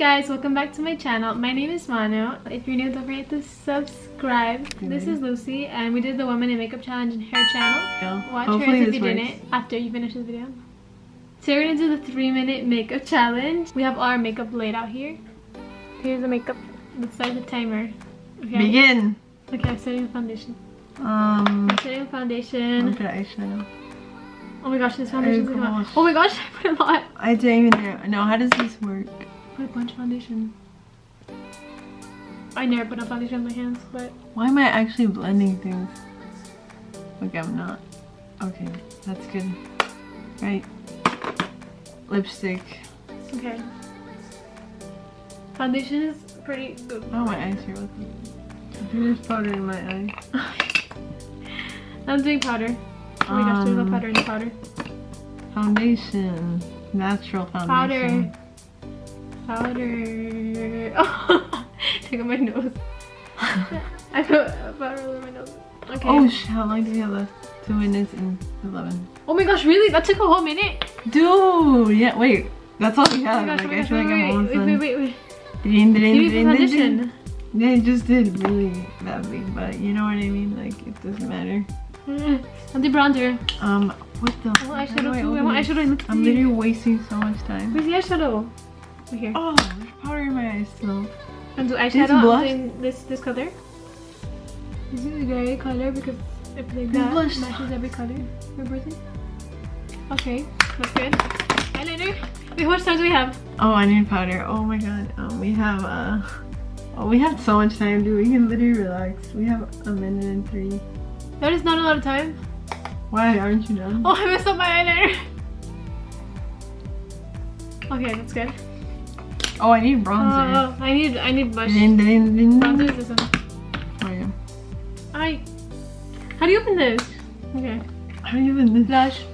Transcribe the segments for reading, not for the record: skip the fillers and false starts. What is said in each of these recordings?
guys, welcome back to my channel. My name is Manu. If you're new, don't forget to subscribe. This is Lucy, and we did the 1 minute makeup challenge in her channel. Watch hers if you didn't after you finish this video. So we're gonna do the 3 minute makeup challenge. We have all our makeup laid out here. Here's the makeup. Let's start the timer. Okay. Begin. Okay, I'm setting the foundation. I'm setting the foundation. Look at eyeshadow. Oh my gosh, this foundation's like a lot. Oh my gosh, I put a lot. I didn't even know. How does this work? Put a bunch of foundation. I never put a foundation on my hands, but... Why am I actually blending things? Okay, I'm not. Okay, that's good. Right. Lipstick. Okay. Foundation is pretty good. Oh, my eyes are looking. There's powder in my eye. I'm doing powder. Oh my gosh, there's no powder in the powder. Foundation. Natural foundation. Powder. Oh, take out my nose. I put powder all over my nose. Okay. Oh shit, how long do we have left? 2 minutes and 11. Oh my gosh, really? That took a whole minute? Dude, yeah, wait. That's all we have. Oh my gosh, I feel like I'm almost done. Wait. Foundation. Yeah, it just did really badly, but you know what I mean? Like, it doesn't matter. I'll do bronzer. What the? I want eyeshadow too. I want eyeshadow. I'm literally wasting so much time. Where's the eyeshadow? Right here. Oh, there's powder in my eyes still. I'm doing eyeshadow. I'm doing this color. This is a gray color because if like that matches every color. Remember it? Okay, that's good. Eyeliner. Wait, how much time do we have? Oh, I need powder. Oh my god. We have so much time, dude. We can literally relax. We have 1 minute and 3. That is not a lot of time. Why aren't you done? Oh, I messed up my eyeliner. Okay, that's good. Oh, I need bronzer. I need blush. Bronzer Bronzer is this one. Oh yeah. How do you open this? Okay. How do you open this? Blush.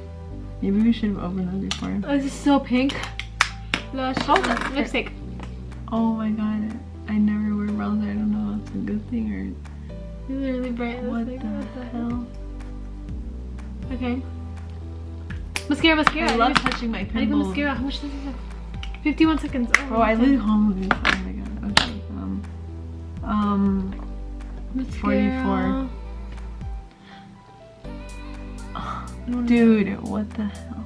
Maybe we should have opened it before. Oh, this is so pink. Blush. Oh, lipstick. Oh my god. I never wear bronzer. I don't know if it's a good thing or... This is really bright. What the hell? Okay. Mascara. I love touching my pimples. I need mascara. How much does this have? 51 seconds. Oh, bro, I live home with this. Oh my god. Okay. Mascara. 44. Dude, what the hell?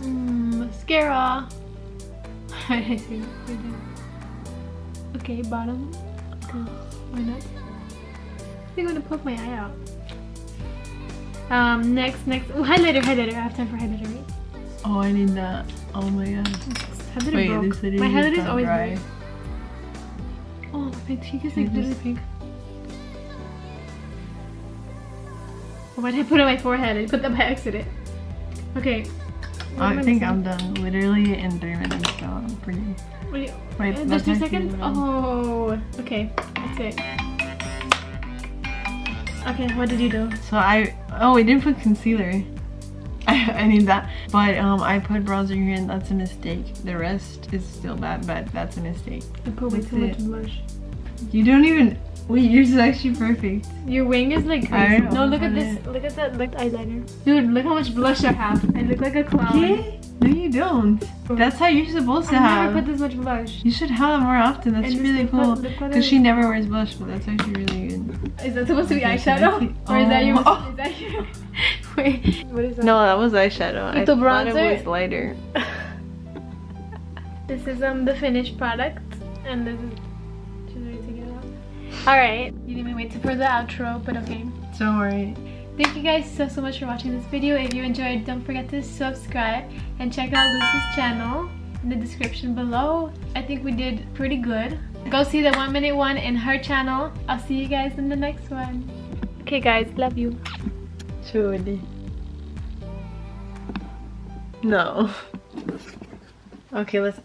Mascara. I see. Okay, bottom. Why not? I think I'm gonna poke my eye out. Next. Oh, highlighter. I have time for highlighter, right? Oh, I need that. Oh my god. Wait, my highlighter is always dry. Oh, my cheek is like literally pink. Oh, why did I put it on my forehead? I put that by accident. Okay. I think I'm done. Literally in 3 minutes, so I'm pretty... Wait, there's there's 2 seconds? Oh, okay. That's it. Okay, what did you do? So we didn't put concealer. I need that. But I put bronzer here and that's a mistake. The rest is still bad, but that's a mistake. I put way too much blush. You don't even... Wait, yours is actually perfect. Your wing is like crazy. No, look at this. Look at that eyeliner. Dude, look how much blush I have. I look like a clown. Okay? No, you don't. That's how you're supposed to have. I never put this much blush. You should have it more often. That's really cool. Because she never wears blush, but that's actually really good. Is that supposed to be eyeshadow? Or is that your... Is that your... Wait, what is that? No, that was eyeshadow. I thought it was lighter. This is the finished product. And this is... Should I take it out? Alright. You didn't even wait for the outro, but okay. Don't worry. Thank you guys so much for watching this video. If you enjoyed, don't forget to subscribe and check out Lucy's channel in the description below. I think we did pretty good. Go see the 1 minute one in her channel. I'll see you guys in the next one. Okay guys, love you. Truly. No. Okay, let's